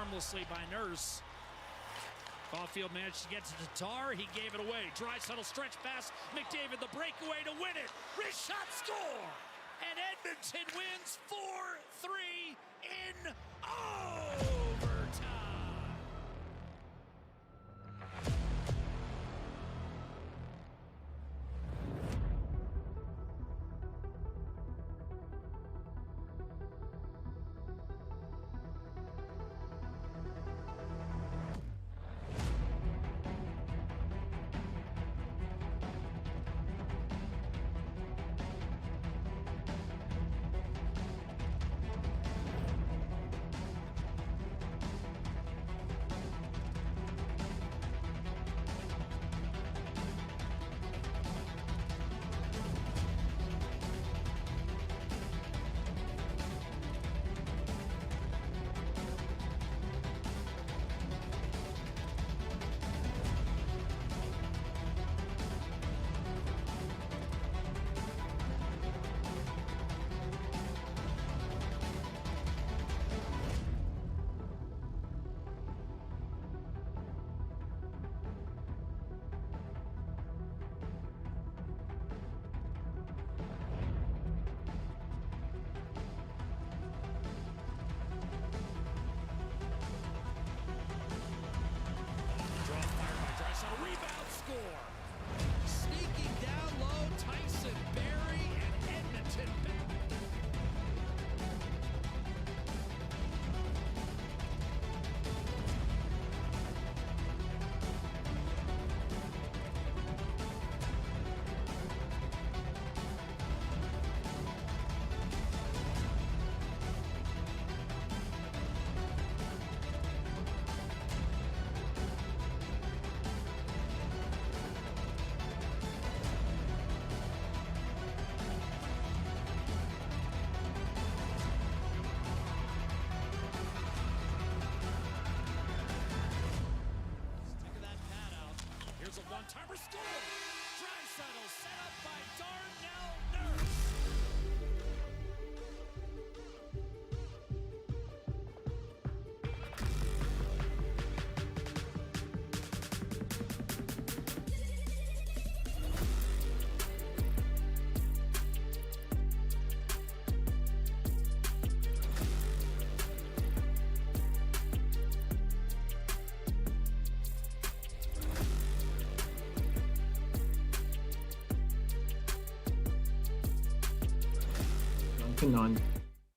harmlessly by Nurse. Caulfield managed to get to Tatar. He gave it away. Draisaitl stretch pass. McDavid the breakaway to win it. Wrist shot, score! And Edmonton wins 4-3 in overtime. One-timer score! Draisaitl set up by Darnell Nurse. On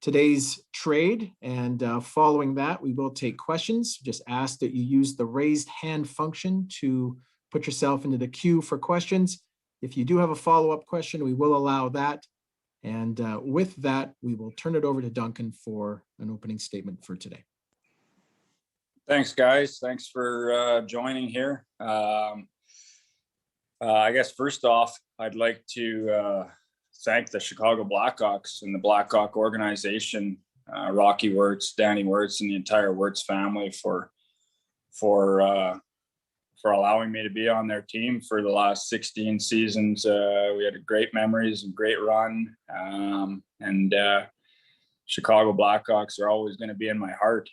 today's trade, and following that we will take questions. Just ask that you use the raised hand function to put yourself into the queue for questions. If you do have a follow-up question, we will allow that, and with that we will turn it over to Duncan for an opening statement for today. Thanks, guys. Thanks for joining here. I guess first off, I'd like to thank the Chicago Blackhawks and the Blackhawk organization, Rocky Wirtz, Danny Wirtz, and the entire Wirtz family for allowing me to be on their team for the last 16 seasons. We had great memories and great run, and Chicago Blackhawks are always going to be in my heart.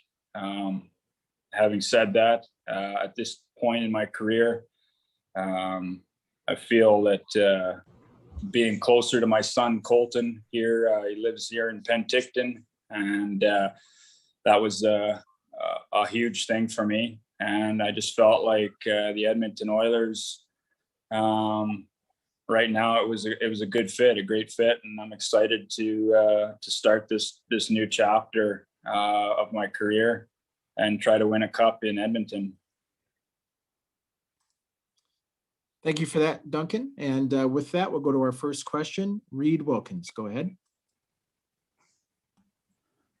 Having said that, at this point in my career, I feel that being closer to my son Colton here, he lives here in Penticton, and that was a huge thing for me. And I just felt like the Edmonton Oilers, right now, it was a good fit, a great fit, and I'm excited to start this new chapter of my career and try to win a cup in Edmonton. Thank you for that, Duncan. And with that, we'll go to our first question. Reed Wilkins, go ahead.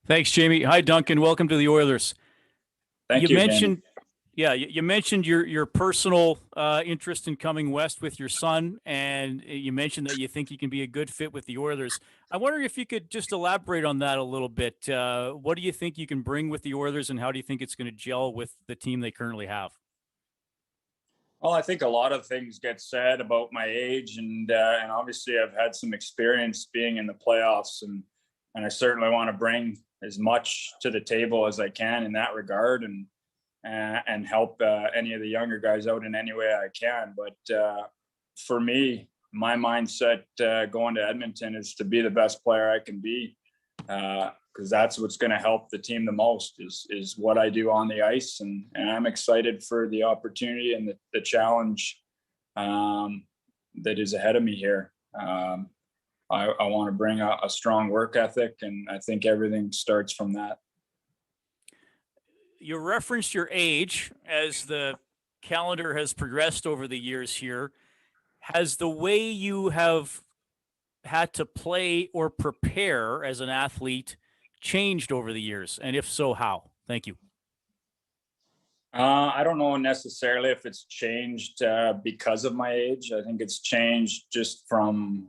Thanks, Jamie. Hi, Duncan. Welcome to the Oilers. Thank you. Mentioned, you mentioned your personal interest in coming west with your son, and you mentioned that you think you can be a good fit with the Oilers. I wonder if you could just elaborate on that a little bit. What do you think you can bring with the Oilers, and how do you think it's going to gel with the team they currently have? Well, I think a lot of things get said about my age, and obviously I've had some experience being in the playoffs, and I certainly want to bring as much to the table as I can in that regard, and help any of the younger guys out in any way I can. But for me, my mindset going to Edmonton is to be the best player I can be, because that's what's going to help the team the most is what I do on the ice. And I'm excited for the opportunity and the challenge that is ahead of me here. I want to bring a strong work ethic, and I think everything starts from that. You referenced your age as the calendar has progressed over the years here. Has the way you have had to play or prepare as an athlete changed over the years? And if so, how? Thank you. I don't know necessarily if it's changed because of my age. I think it's changed just from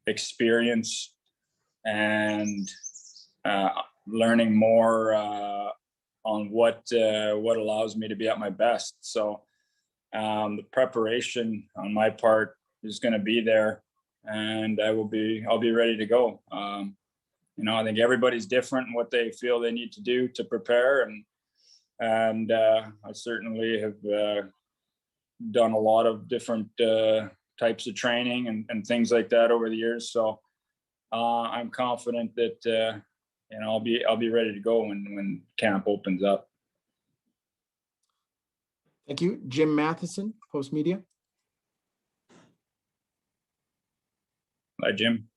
experience and learning more on what allows me to be at my best. So the preparation on my part is going to be there, and I'll be ready to go. I think everybody's different in what they feel they need to do to prepare, and I certainly have done a lot of different types of training and things like that over the years. So I'm confident that I'll be ready to go when camp opens up. Thank you. Jim Matheson, Post Media. Hi, Jim.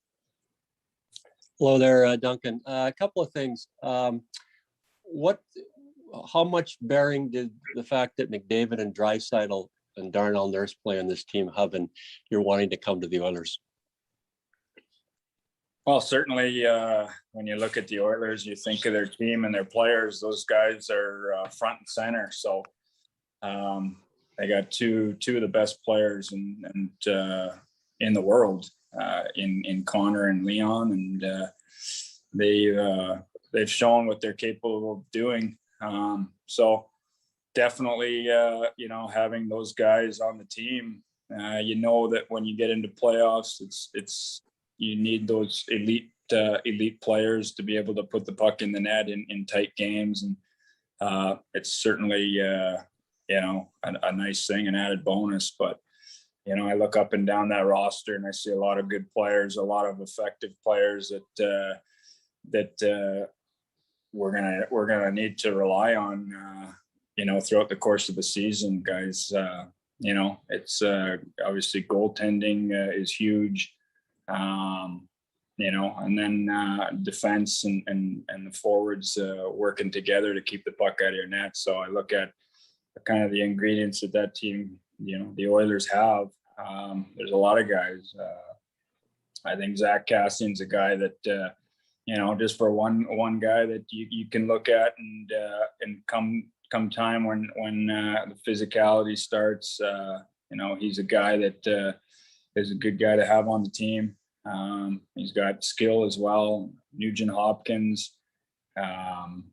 Hello there, Duncan. A couple of things. How much bearing did the fact that McDavid and Draisaitl and Darnell Nurse play on this team have in you're wanting to come to the Oilers? Well, certainly when you look at the Oilers, you think of their team and their players. Those guys are front and center. So they got two of the best players in the world in Connor and Leon, and they've shown what they're capable of doing. So definitely, having those guys on the team, that when you get into playoffs, you need those elite players to be able to put the puck in the net in tight games, and it's certainly a nice thing, an added bonus. But I look up and down that roster and I see a lot of good players, a lot of effective players that we're gonna need to rely on throughout the course of the season, guys. It's obviously goaltending is huge, and then defense and the forwards working together to keep the puck out of your net. So I look at kind of the ingredients that team, the Oilers have. There's a lot of guys. I think Zach Kassian's a guy that just for one guy that you can look at and come time when the physicality starts, he's a guy that is a good guy to have on the team. He's got skill as well. Nugent Hopkins, they've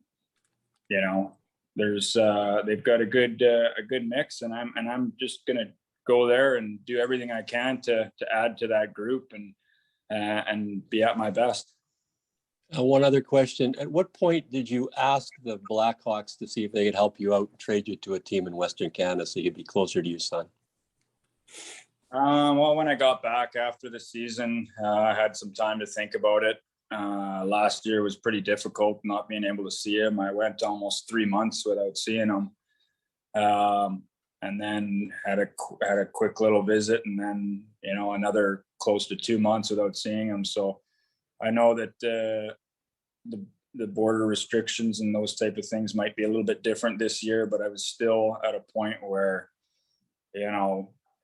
got a good mix, and I'm just gonna go there and do everything I can to add to that group and be at my best. One other question. At what point did you ask the Blackhawks to see if they could help you out and trade you to a team in Western Canada so you'd be closer to your son? Well, when I got back after the season, I had some time to think about it. Last year was pretty difficult not being able to see him. I went almost 3 months without seeing him. And then had a quick little visit, and then, another close to 2 months without seeing him. So I know that the border restrictions and those type of things might be a little bit different this year, but I was still at a point where,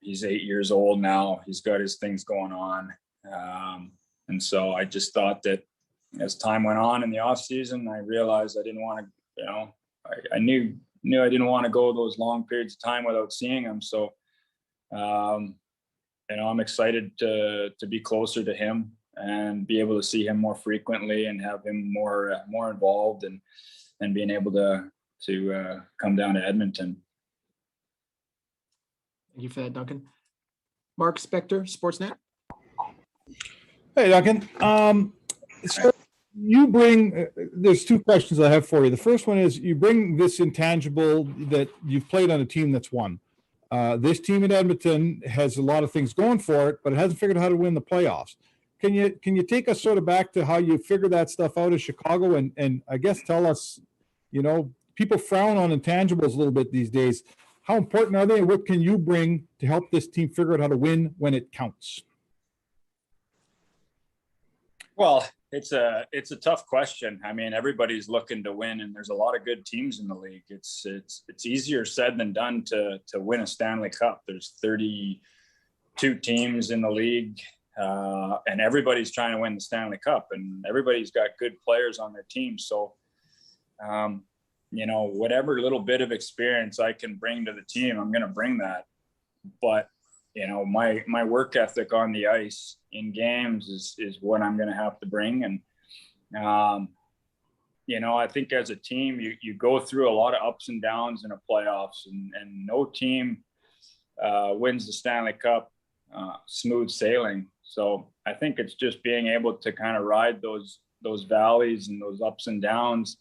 he's 8 years old now. He's got his things going on. And so I just thought that as time went on in the off season, I realized I didn't want to, I knew I didn't want to go those long periods of time without seeing him. So, I'm excited to be closer to him and be able to see him more frequently and have him more involved and being able to come down to Edmonton. Thank you for that, Duncan. Mark Spector, Sportsnet. Hey, Duncan. So you bring, there's two questions I have for you. The first one is you bring this intangible that you've played on a team that's won. This team in Edmonton has a lot of things going for it, but it hasn't figured out how to win the playoffs. Can you take us sort of back to how you figure that stuff out in Chicago and I guess tell us, people frown on intangibles a little bit these days. How important are they and what can you bring to help this team figure out how to win when it counts? Well, it's a tough question. I mean, everybody's looking to win, and there's a lot of good teams in the league. It's easier said than done to win a Stanley Cup. There's 32 teams in the league, and everybody's trying to win the Stanley Cup, and everybody's got good players on their team. So, whatever little bit of experience I can bring to the team, I'm going to bring that. But my work ethic on the ice in games is what I'm going to have to bring. And, I think as a team, you go through a lot of ups and downs in a playoffs, and no team wins the Stanley Cup smooth sailing. So I think it's just being able to kind of ride those valleys and those ups and downs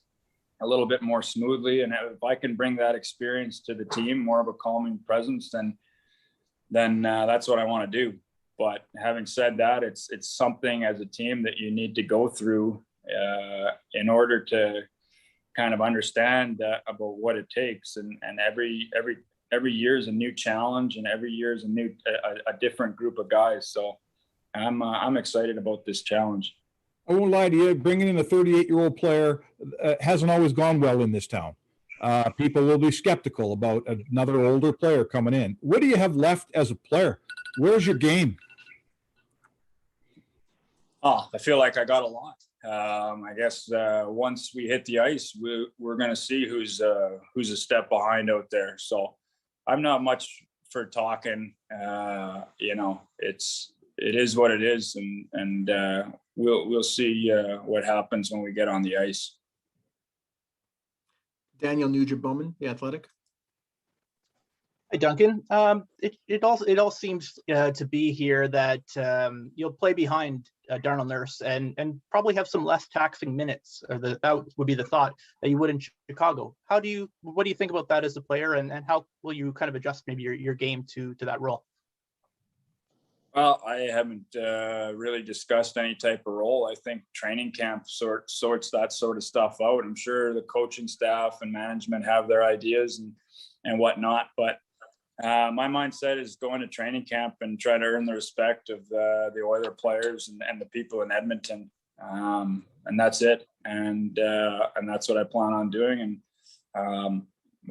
a little bit more smoothly. And if I can bring that experience to the team, more of a calming presence, then that's what I want to do. But having said that, it's something as a team that you need to go through in order to kind of understand about what it takes. And every year is a new challenge, and every year is a different group of guys. So I'm excited about this challenge. I won't lie to you, bringing in a 38-year-old player hasn't always gone well in this town. People will be skeptical about another older player coming in. What do you have left as a player? Where's your game? Oh, I feel like I got a lot. I guess once we hit the ice, we're going to see who's a step behind out there. So I'm not much for talking. It is what it is, and we'll see what happens when we get on the ice. Daniel Nugent-Bowman, The Athletic. Hi, Duncan. It all seems to be here that you'll play behind Darnell Nurse and probably have some less taxing minutes. That would be the thought that you would in Chicago. What do you think about that as a player, and how will you kind of adjust maybe your game to that role? Well, I haven't really discussed any type of role. I think training camp sorts that sort of stuff out. I'm sure the coaching staff and management have their ideas and whatnot, but my mindset is going to training camp and try to earn the respect of the Oiler players and the people in Edmonton, and that's it. And that's what I plan on doing. And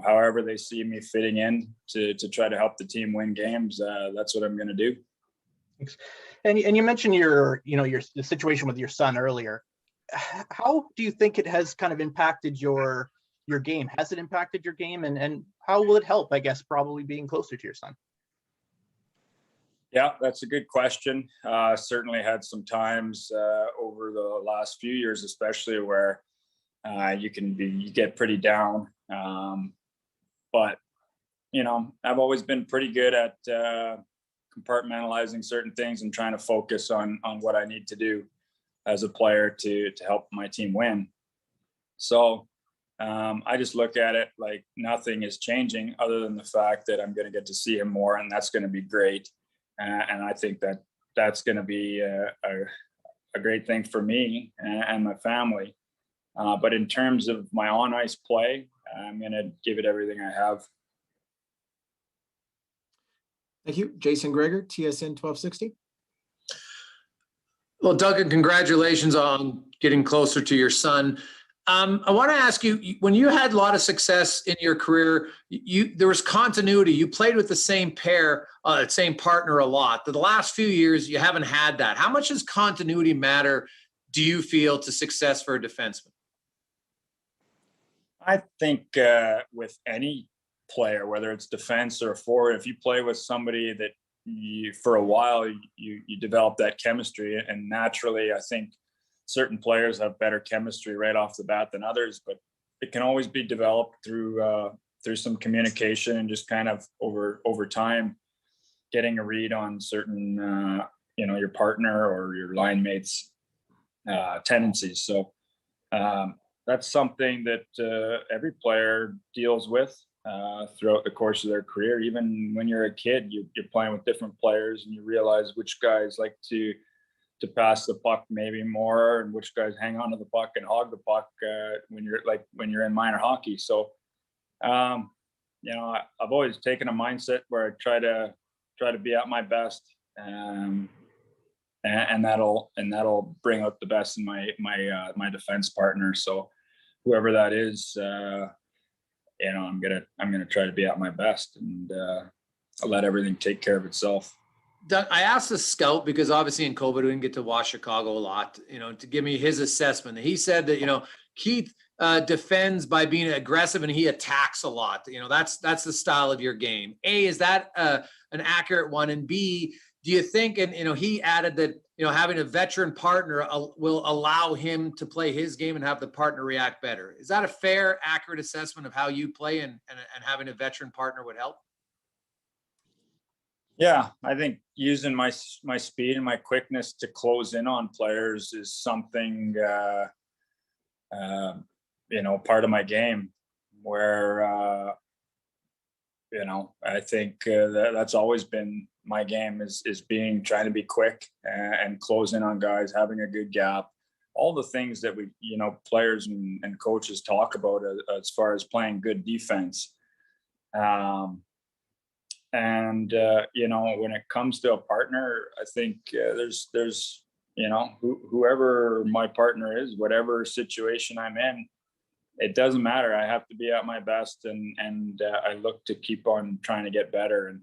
however they see me fitting in to try to help the team win games, that's what I'm going to do. Thanks. And you mentioned the situation with your son earlier. How do you think it has kind of impacted your game? Has it impacted your game, and how will it help? I guess probably being closer to your son. Yeah, that's a good question. Certainly had some times over the last few years, especially where you get pretty down. But I've always been pretty good at compartmentalizing certain things and trying to focus on what I need to do as a player to help my team win. So I just look at it like nothing is changing other than the fact that I'm going to get to see him more, and that's going to be great. And I think that's going to be a great thing for me and my family. But in terms of my on-ice play, I'm going to give it everything I have. Thank you. Jason Greger, TSN 1260. Well, Duncan, congratulations on getting closer to your son. I want to ask you, when you had a lot of success in your career, there was continuity. You played with the same pair, same partner a lot. The last few years, you haven't had that. How much does continuity matter, do you feel, to success for a defenseman? I think with any player, whether it's defense or forward, if you play with somebody that for a while you develop that chemistry, and naturally I think certain players have better chemistry right off the bat than others, but it can always be developed through some communication and just kind of over time getting a read on certain your partner or your line mates. tendencies. So that's something that every player deals with throughout the course of their career. Even when you're a kid, you're playing with different players, and you realize which guys like to pass the puck maybe more, and which guys hang on to the puck and hog the puck when you're in minor hockey. So, I've always taken a mindset where I try to be at my best, and that'll bring out the best in my defense partner. So, whoever that is, I'm gonna try to be at my best, and I'll let everything take care of itself. I asked the scout, because obviously in COVID we didn't get to watch Chicago a lot, to give me his assessment. He said that, Keith defends by being aggressive and he attacks a lot. That's the style of your game. A, is that an accurate one? And B, do you think, and he added that, having a veteran partner will allow him to play his game and have the partner react better. Is that a fair, accurate assessment of how you play, and having a veteran partner would help? Yeah, I think using my speed and my quickness to close in on players is something, part of my game, where, I think that's always been my game, is trying to be quick and close in on guys, having a good gap, all the things that we, players and coaches talk about as far as playing good defense. When it comes to a partner, I think there's whoever my partner is, whatever situation I'm in, it doesn't matter. I have to be at my best, and I look to keep on trying to get better. And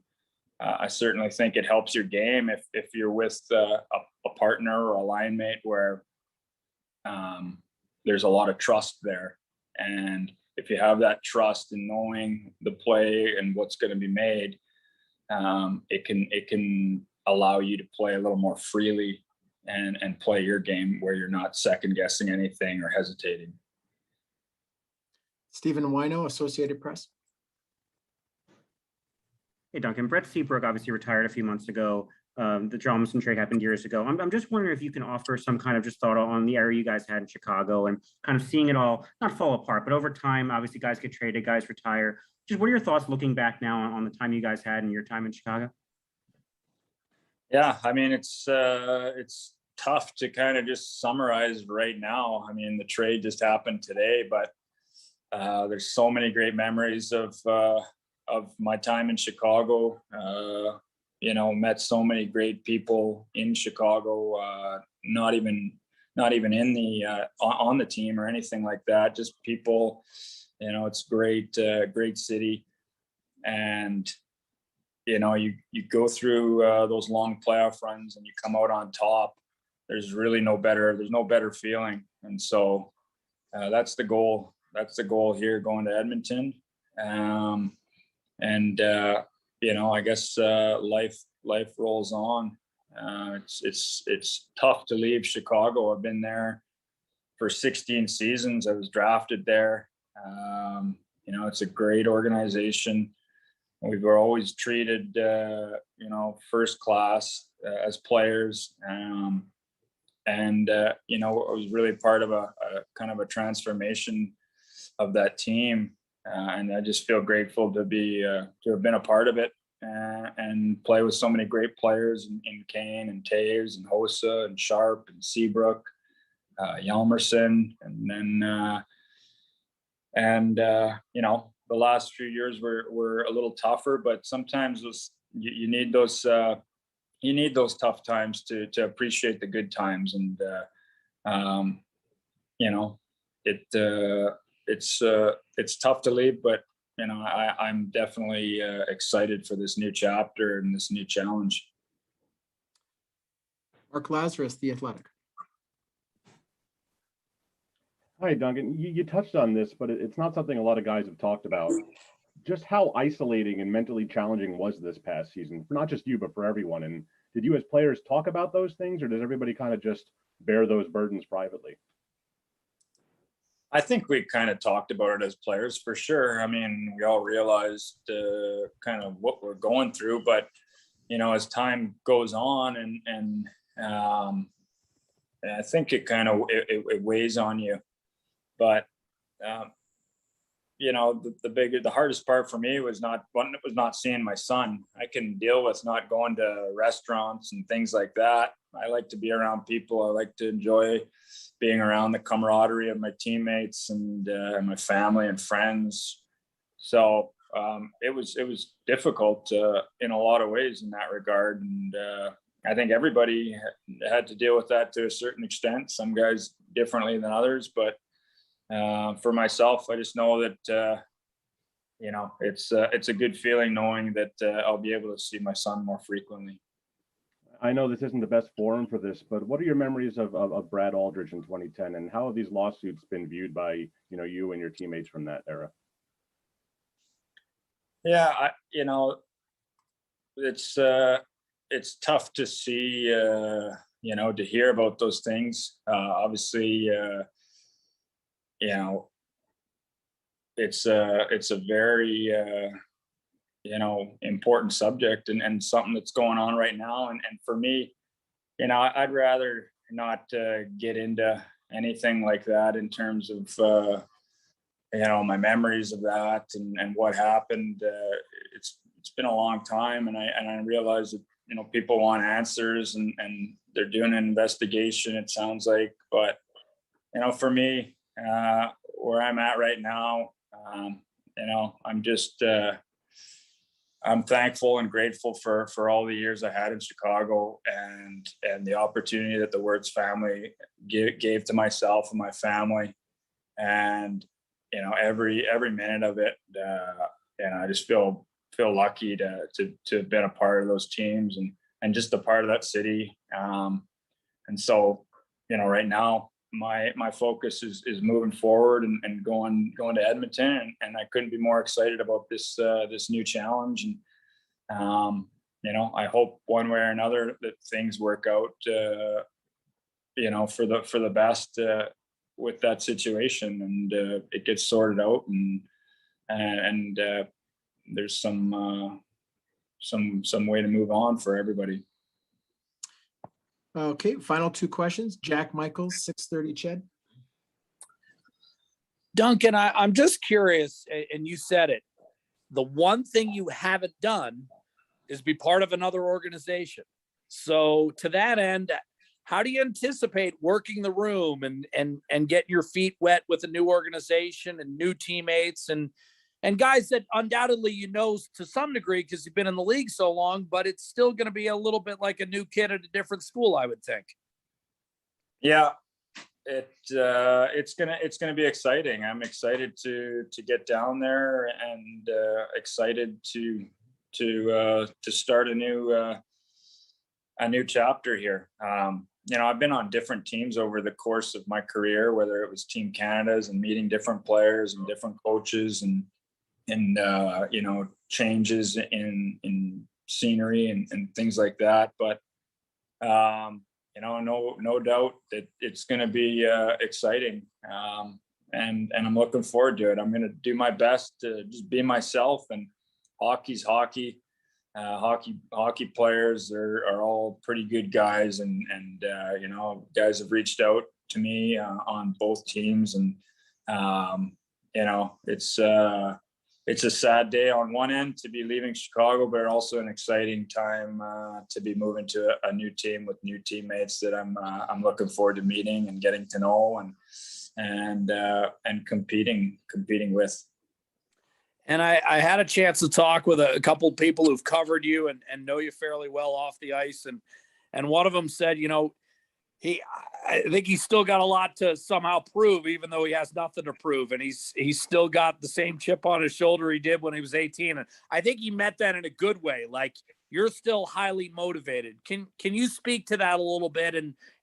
I certainly think it helps your game if you're with a partner or a line mate where there's a lot of trust there. And if you have that trust in knowing the play and what's going to be made, it can allow you to play a little more freely and play your game where you're not second guessing anything or hesitating. Stephen Wino, Associated Press. Hey, Duncan. Brett Seabrook obviously retired a few months ago. The Johnson trade happened years ago. I'm just wondering if you can offer some kind of just thought on the era you guys had in Chicago, and kind of seeing it all not fall apart, but over time, obviously guys get traded, guys retire. Just what are your thoughts looking back now on the time you guys had and your time in Chicago? Yeah, I mean, it's tough to kind of just summarize right now. I mean, the trade just happened today, but there's so many great memories of my time in Chicago. Met so many great people in Chicago, not even in the on the team or anything like that. Just people, it's great city. And, you go through those long playoff runs and you come out on top. There's no better feeling. And so that's the goal. That's the goal here, going to Edmonton. I guess life rolls on. It's tough to leave Chicago. I've been there for 16 seasons. I was drafted there. It's a great organization. We were always treated, first class as players. I was really part of a kind of a transformation of that team. And I just feel grateful to have been a part of it, and play with so many great players in Kane and Taves and Hossa and Sharp and Seabrook, Hjalmarsson, and then the last few years were a little tougher, but sometimes you need those tough times to appreciate the good times, and it's tough to leave, but I'm definitely excited for this new chapter and this new challenge. Mark Lazarus, The Athletic. Hi, Duncan. You touched on this, but it's not something a lot of guys have talked about. Just how isolating and mentally challenging was this past season, for not just you, but for everyone? And did you as players talk about those things, or does everybody kind of just bear those burdens privately? I think we kind of talked about it as players, for sure. I mean, we all realized kind of what we're going through, but as time goes on and I think it kind of it weighs on you. But the hardest part for me was not seeing my son. I can deal with not going to restaurants and things like that. I like to be around people. I like to enjoy being around the camaraderie of my teammates and my family and friends. So it was difficult in a lot of ways in that regard. And I think everybody had to deal with that to a certain extent. Some guys differently than others, but for myself, I just know that it's a good feeling knowing that I'll be able to see my son more frequently. I know this isn't the best forum for this, but what are your memories of Brad Aldridge in 2010, and how have these lawsuits been viewed by you and your teammates from that era? Yeah, it's tough to see, to hear about those things. Obviously, it's a very important subject and something that's going on right now. And for me, I'd rather not get into anything like that in terms of my memories of that and what happened. It's been a long time, and I realize that people want answers and they're doing an investigation, it sounds like. But for me, where I'm at right now, I'm just I'm thankful and grateful for all the years I had in Chicago and the opportunity that the Wirtz family gave to myself and my family. And every minute of it, I just feel lucky to have been a part of those teams and just a part of that city. And so, right now my focus is moving forward and going to Edmonton, and I couldn't be more excited about this new challenge. And I hope one way or another that things work out for the best with that situation, and it gets sorted out, and there's some way to move on for everybody. Okay, final two questions. Jack Michaels, 630 Ched. Duncan, I'm just curious, and you said it, the one thing you haven't done is be part of another organization. So to that end, how do you anticipate working the room and getting your feet wet with a new organization and new teammates and guys that undoubtedly to some degree because you've been in the league so long, but it's still going to be a little bit like a new kid at a different school, I would think. Yeah, it's gonna be exciting. I'm excited to get down there and excited to start a new chapter here. I've been on different teams over the course of my career, whether it was Team Canada's and meeting different players and different coaches and changes in scenery and things like that. But no doubt that it's going to be exciting, and I'm looking forward to it. I'm going to do my best to just be myself. And hockey's hockey. Hockey players are all pretty good guys, and guys have reached out to me on both teams, and it's a sad day on one end to be leaving Chicago, but also an exciting time to be moving to a new team with new teammates that I'm looking forward to meeting and getting to know and competing with. And I had a chance to talk with a couple of people who've covered you and know you fairly well off the ice. And one of them said, I think he's still got a lot to somehow prove, even though he has nothing to prove. And he's still got the same chip on his shoulder he did when he was 18. And I think he meant that in a good way. Like, you're still highly motivated. Can you speak to that a little bit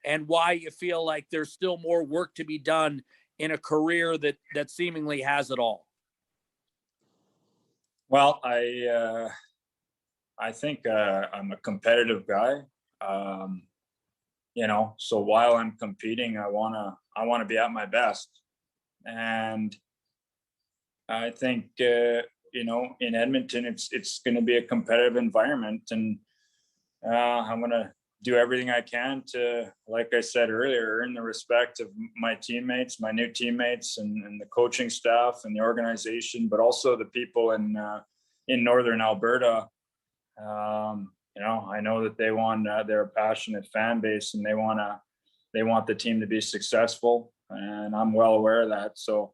and why you feel like there's still more work to be done in a career that seemingly has it all? Well, I think I'm a competitive guy. So while I'm competing, I wanna be at my best. And I think in Edmonton, it's going to be a competitive environment, and I'm going to do everything I can to, like I said earlier, earn the respect of my teammates, my new teammates, and the coaching staff and the organization, but also the people in Northern Alberta. I know that they're a passionate fan base, and they want the team to be successful, and I'm well aware of that. So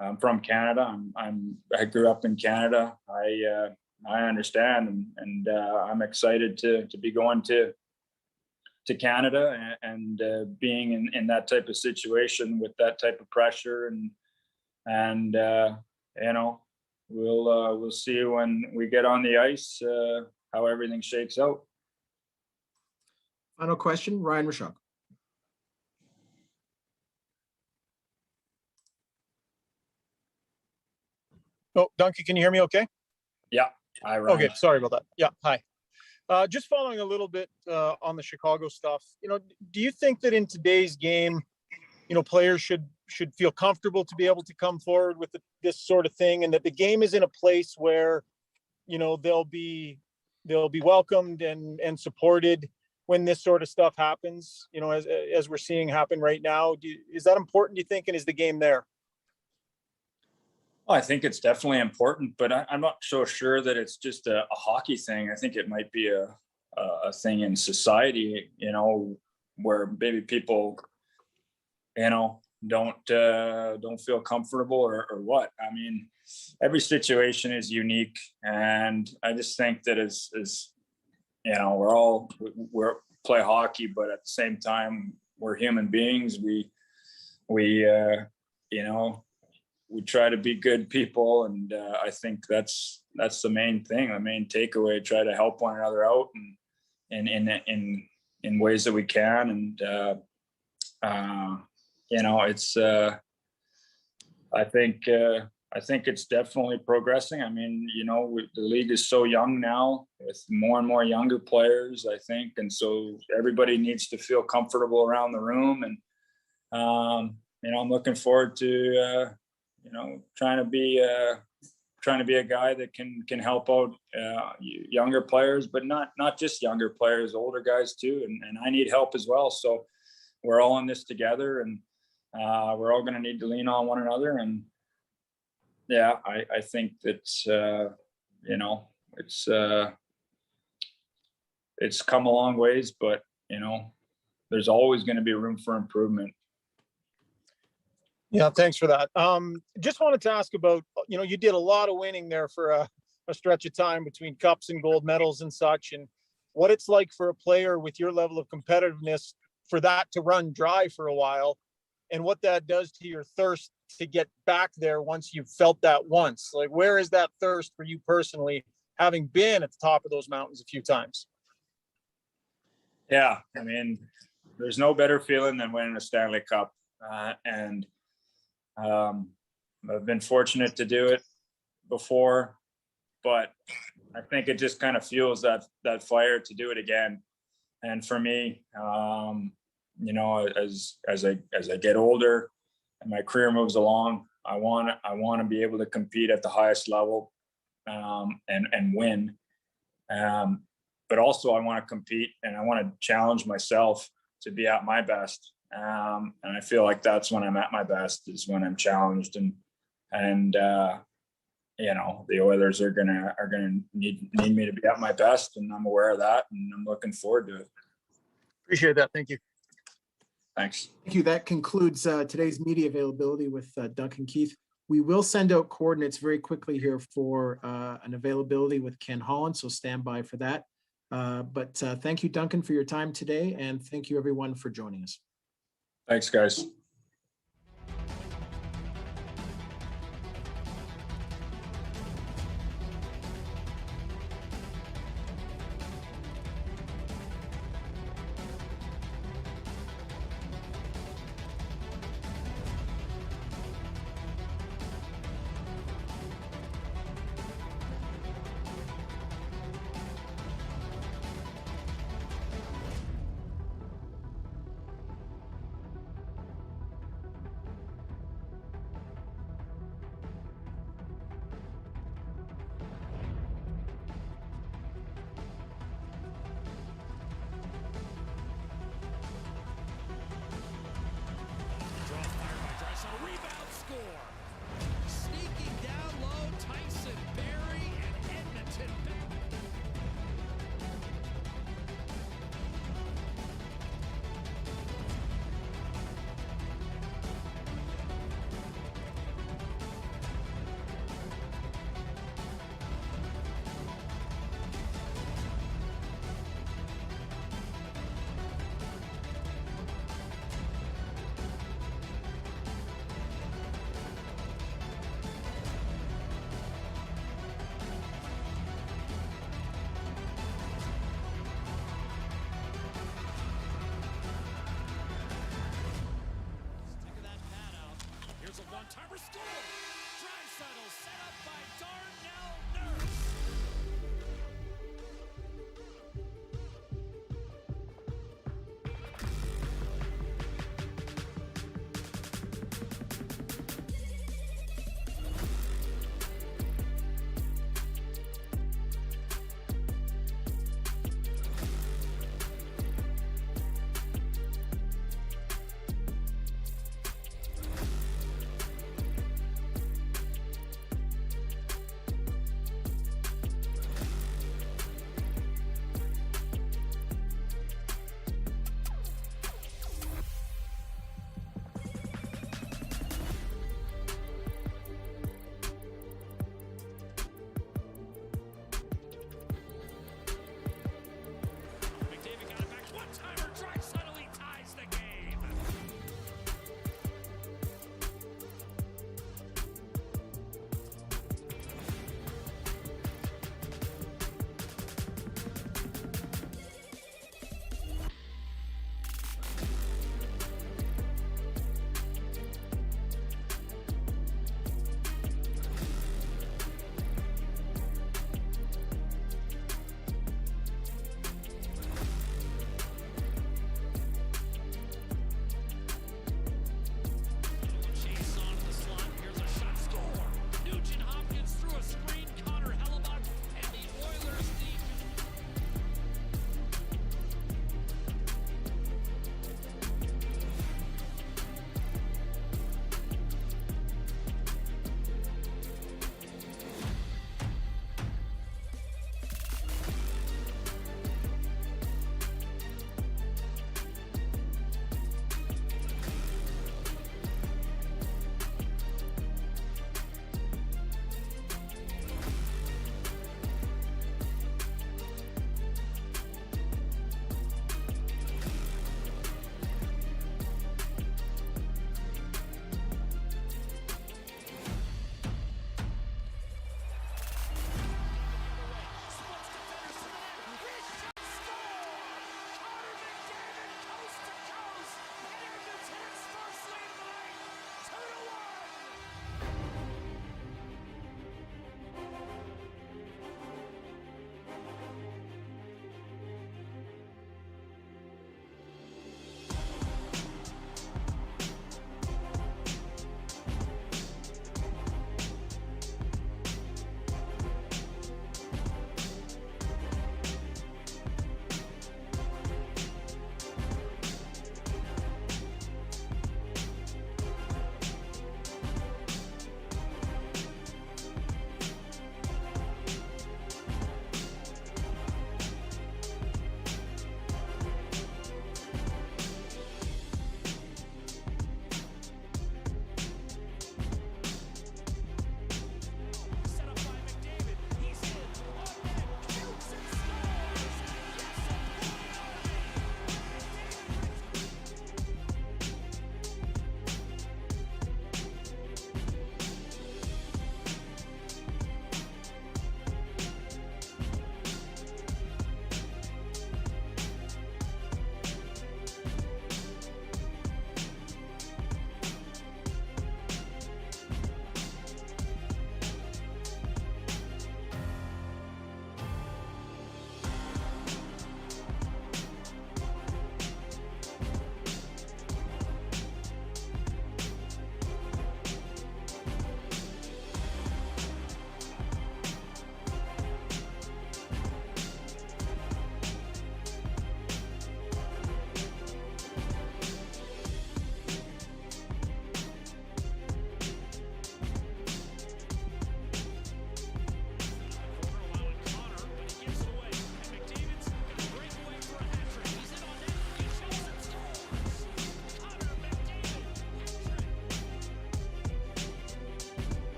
I'm from Canada. I grew up in Canada. I understand, and I'm excited to be going to Canada and being in that type of situation with that type of pressure, and we'll see when we get on the ice how everything shakes out. Final question, Ryan Rashok. Oh, Duncan, can you hear me okay? Yeah. Hi, Ryan. Okay, sorry about that. Yeah, hi. Just following a little bit on the Chicago stuff, do you think that in today's game, players should feel comfortable to be able to come forward with this sort of thing, and that the game is in a place where, they'll be welcomed and supported when this sort of stuff happens, as we're seeing happen right now? Is that important, do you think, and is the game there? Well, I think it's definitely important, but I'm not so sure that it's just a hockey thing. I think it might be a thing in society, where maybe people, don't feel comfortable or what. I mean, every situation is unique, and I just think that as we're play hockey, but at the same time we're human beings. We try to be good people, and I think that's the main thing, the main takeaway. Try to help one another out and in ways that we can, and it's I think it's definitely progressing. I mean, the league is so young now with more and more younger players, I think, and so everybody needs to feel comfortable around the room, and I'm looking forward to trying to be a guy that can help out younger players, but not just younger players, older guys too. And I need help as well. So we're all in this together, and we're all going to need to lean on one another. And yeah, I think that, it's come a long ways, but there's always going to be room for improvement. Yeah, thanks for that. Just wanted to ask about, you did a lot of winning there for a stretch of time between cups and gold medals and such, and what it's like for a player with your level of competitiveness for that to run dry for a while, and what that does to your thirst to get back there once you've felt that once. Like, where is that thirst for you personally, having been at the top of those mountains a few times? Yeah, I mean, there's no better feeling than winning a Stanley Cup, and I've been fortunate to do it before, but I think it just kind of fuels that fire to do it again. And for me, as I get older and my career moves along, I want to be able to compete at the highest level, and win. But also I want to compete, and I want to challenge myself to be at my best. And I feel like that's when I'm at my best, is when I'm challenged, and the Oilers are gonna need me to be at my best, and I'm aware of that, and I'm looking forward to it. Appreciate that. Thank you. Thanks. Thank you. That concludes today's media availability with Duncan Keith. We will send out coordinates very quickly here for an availability with Ken Holland, so stand by for that. But thank you, Duncan, for your time today, and thank you, everyone, for joining us. Thanks, guys.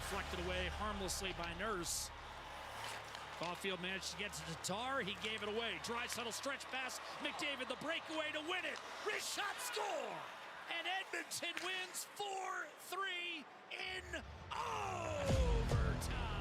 deflected away harmlessly by Nurse. Caulfield managed to get to Tatar. He gave it away. Draisaitl stretch pass. McDavid the breakaway to win it. Wrist shot, score! And Edmonton wins 4-3 in overtime.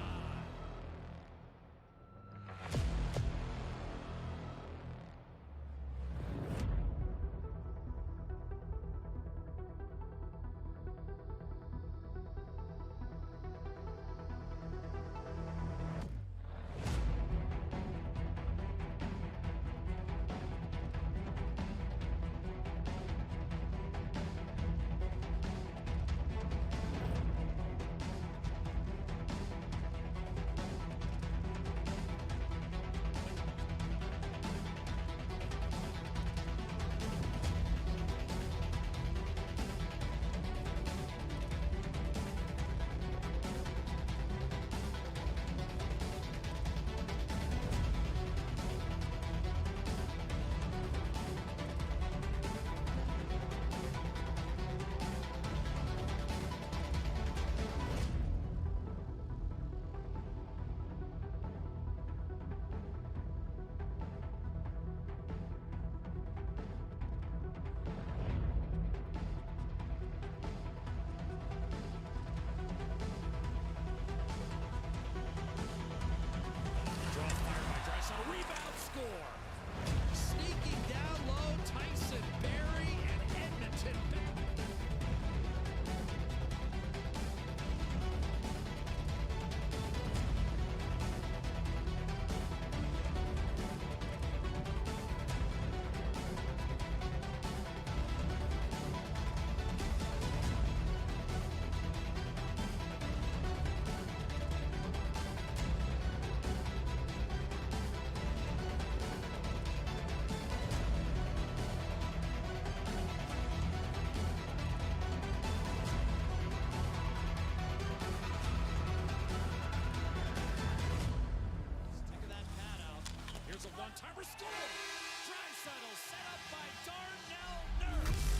Sneaking down low, Tyson Barrie and Edmonton. Here's a one-timer score. Draisaitl set up by Darnell Nurse.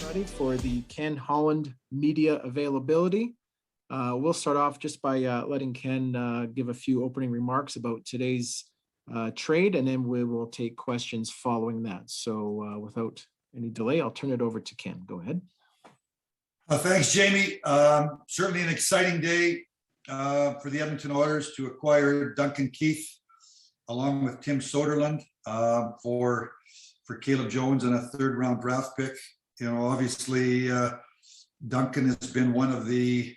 everybody for the Ken Holland media availability. We'll start off just by letting Ken give a few opening remarks about today's trade, and then we will take questions following that. So without any delay, I'll turn it over to Ken. Go ahead. Thanks, Jamie. Certainly an exciting day for the Edmonton Oilers to acquire Duncan Keith along with Tim Soderlund for Caleb Jones and a third-round draft pick. You know, obviously, Duncan has been one of the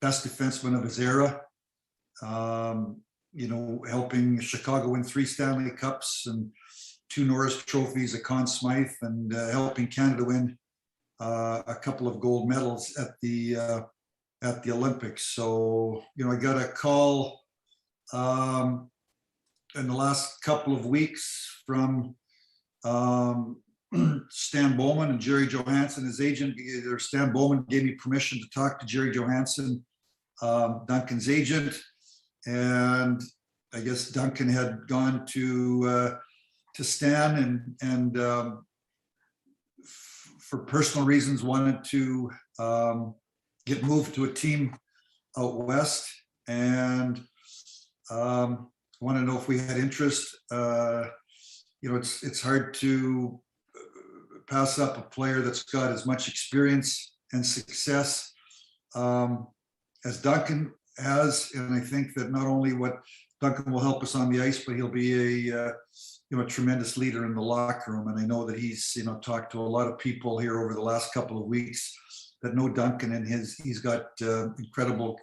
best defensemen of his era. You know, helping Chicago win 3 Stanley Cups and 2 Norris trophies, a Conn Smythe, and helping Canada win a couple of gold medals at the Olympics. So, you know, I got a call in the last couple of weeks from Stan Bowman and Jerry Johansson, his agent. Stan Bowman gave me permission to talk to Jerry Johansson, Duncan's agent, and I guess Duncan had gone to Stan and for personal reasons wanted to get moved to a team out west, and want to know if we had interest. You know, it's hard to pass up a player that's got as much experience and success as Duncan has, and I think that not only what Duncan will help us on the ice, but he'll be a tremendous leader in the locker room. And I know that he's talked to a lot of people here over the last couple of weeks that know Duncan, and he's got incredible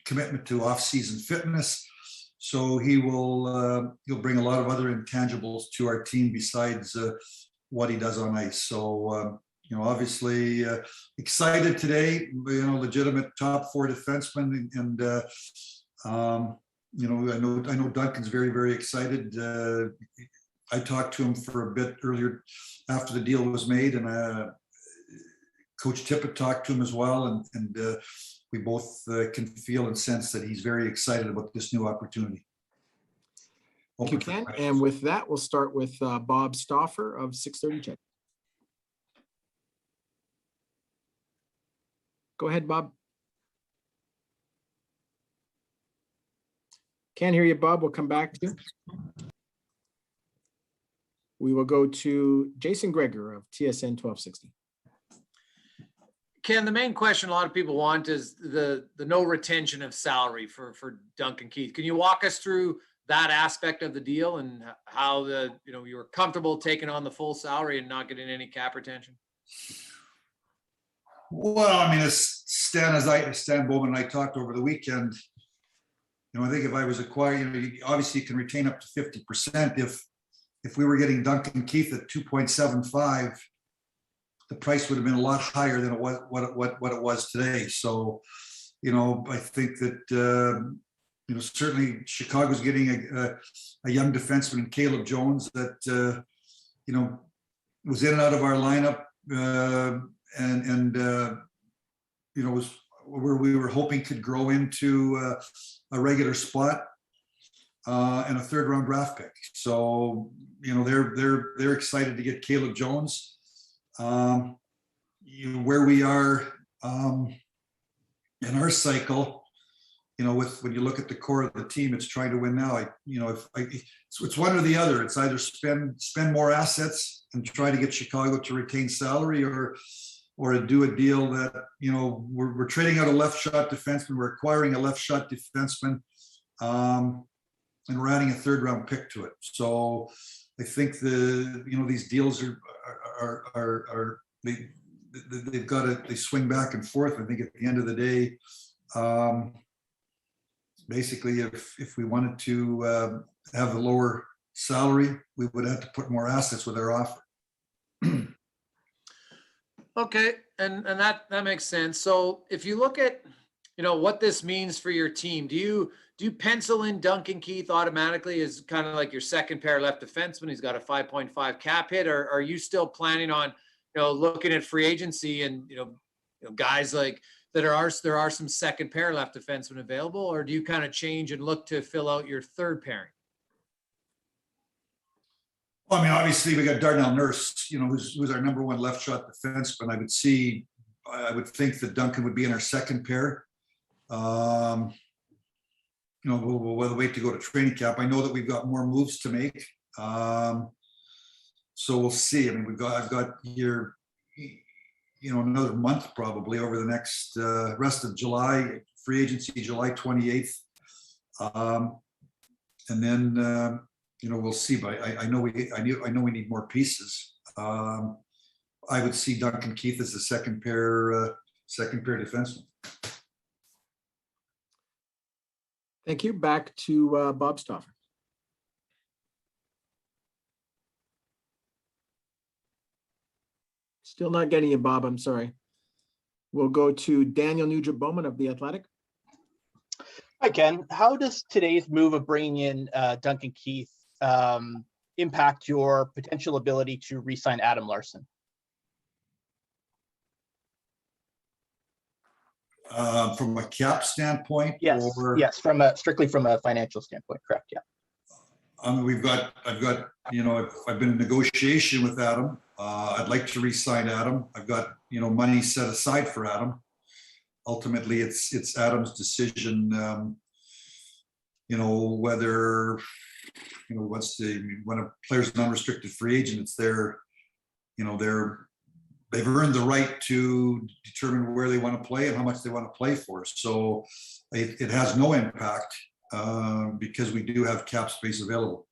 commitment to off-season fitness. So he'll bring a lot of other intangibles to our team besides what he does on ice. So obviously excited today. Legitimate top 4 defenseman, and I know Duncan's very, very excited. I talked to him for a bit earlier after the deal was made, and Coach Tippett talked to him as well, and we both can feel and sense that he's very excited about this new opportunity. Thank you, Ken. And with that, we'll start with Bob Stauffer of 630 CHED. Go ahead, Bob. Can't hear you, Bob. We'll come back to you. We will go to Jason Greger of TSN 1260. Ken, the main question a lot of people want is the no retention of salary for Duncan Keith. Can you walk us through that aspect of the deal and how you were comfortable taking on the full salary and not getting any cap retention? Well, I mean, as Stan Bowman and I talked over the weekend, I think if I was acquired, obviously you can retain up to 50%. If we were getting Duncan Keith at 2.75, the price would have been a lot higher than what it was today. So, I think that certainly Chicago's getting a young defenseman in Caleb Jones that was in and out of our lineup, and was where we were hoping could grow into a regular spot and a third-round draft pick. So they're excited to get Caleb Jones. Where we are in our cycle, when you look at the core of the team, it's trying to win now. It's one or the other. It's either spend more assets and try to get Chicago to retain salary, or to do a deal that we're trading out a left shot defenseman, we're acquiring a left shot defenseman, and we're adding a third-round pick to it. So I think these deals they swing back and forth. I think at the end of the day, basically, if we wanted to have a lower salary, we would have to put more assets with our offer. Okay, and that makes sense. So if you look at what this means for your team, do you pencil in Duncan Keith automatically as kind of like your second pair left defenseman? He's got a 5.5 cap hit, or are you still planning on looking at free agency and guys like there are some second pair left defensemen available, or do you kind of change and look to fill out your third pairing? Well, I mean, obviously we got Darnell Nurse, who's our number one left shot defenseman. I would think that Duncan would be in our second pair. We'll wait to go to training camp. I know that we've got more moves to make. So we'll see. I mean, I've got here, another month probably over the next rest of July, free agency, July 28th. And then, we'll see, but I know we need more pieces. I would see Duncan Keith as the second pair defenseman. Thank you. Back to Bob Stauffer. Still not getting you, Bob. I'm sorry. We'll go to Daniel Nugent-Bowman of The Athletic. Hi, Ken. How does today's move of bringing in Duncan Keith impact your potential ability to re-sign Adam Larsson? From a cap standpoint? Yes, strictly from a financial standpoint, correct, yeah. I've been in negotiation with Adam. I'd like to re-sign Adam. I've got, money set aside for Adam. Ultimately, it's Adam's decision, whether, when a player's an unrestricted free agent, it's they've earned the right to determine where they want to play and how much they want to play for. So it has no impact because we do have cap space available.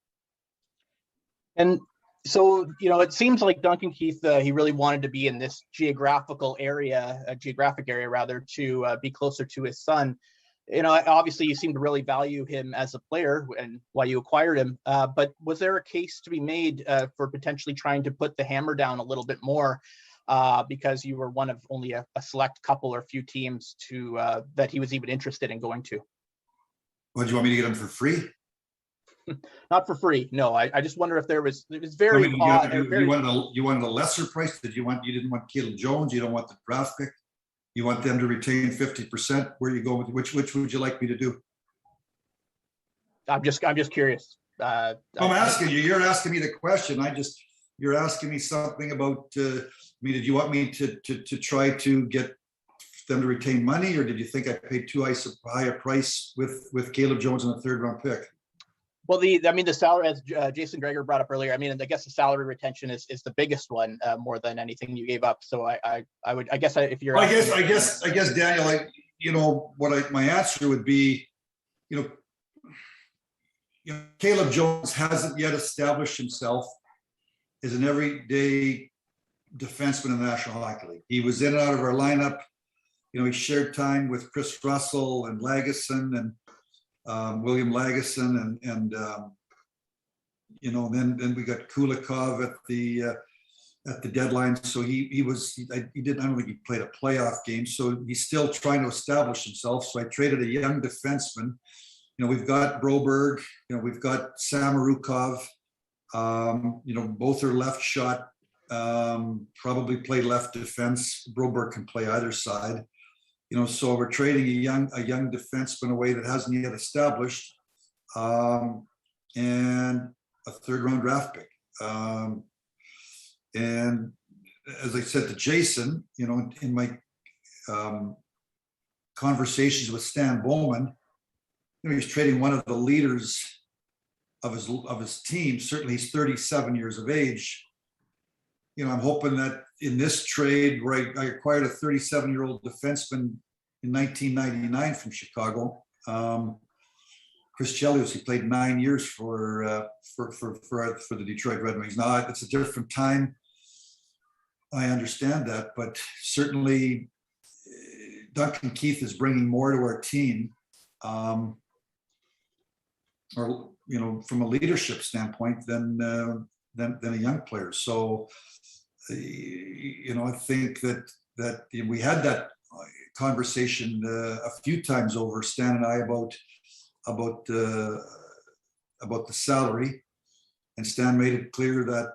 And so, it seems like Duncan Keith, he really wanted to be in this geographic area to be closer to his son. Obviously you seem to really value him as a player and why you acquired him. But was there a case to be made for potentially trying to put the hammer down a little bit more because you were one of only a select couple or few teams that he was even interested in going to? Well, do you want me to get him for free? Not for free. No, I just wonder if it was very odd. You wanted a lesser price? You didn't want Caleb Jones? You don't want the draft pick? You want them to retain 50%? Where you go with which would you like me to do? I'm just curious. I'm asking you. You're asking me the question. You're asking me something about. Did you want me to try to get them to retain money, or did you think I paid too high a price with Caleb Jones and a third-round pick? Well, the salary, as Jason Greger brought up earlier, I guess the salary retention is the biggest one, more than anything you gave up. So I guess if you're, I guess Daniel, my answer would be, Caleb Jones hasn't yet established himself as an everyday defenseman in the National Hockey League. He was in and out of our lineup. He shared time with Chris Russell and Lagesson and William Lagesson and then we got Kulikov at the deadline. So I don't think he played a playoff game. So he's still trying to establish himself. So I traded a young defenseman. We've got Broberg, we've got Samorukov, both are left shot, probably play left defense. Broberg can play either side. So we're trading a young defenseman away that hasn't yet established, and a third-round draft pick. And as I said to Jason, in my conversations with Stan Bowman, he's trading one of the leaders of his team. Certainly, he's 37 years of age. I'm hoping that in this trade, where I acquired a 37-year-old defenseman in 1999 from Chicago, Chris Chelios, he played 9 years for the Detroit Red Wings. Now it's a different time. I understand that, but certainly Duncan Keith is bringing more to our team, or from a leadership standpoint than a young player. So. I think that we had that conversation a few times over, Stan and I, about the salary, and Stan made it clear that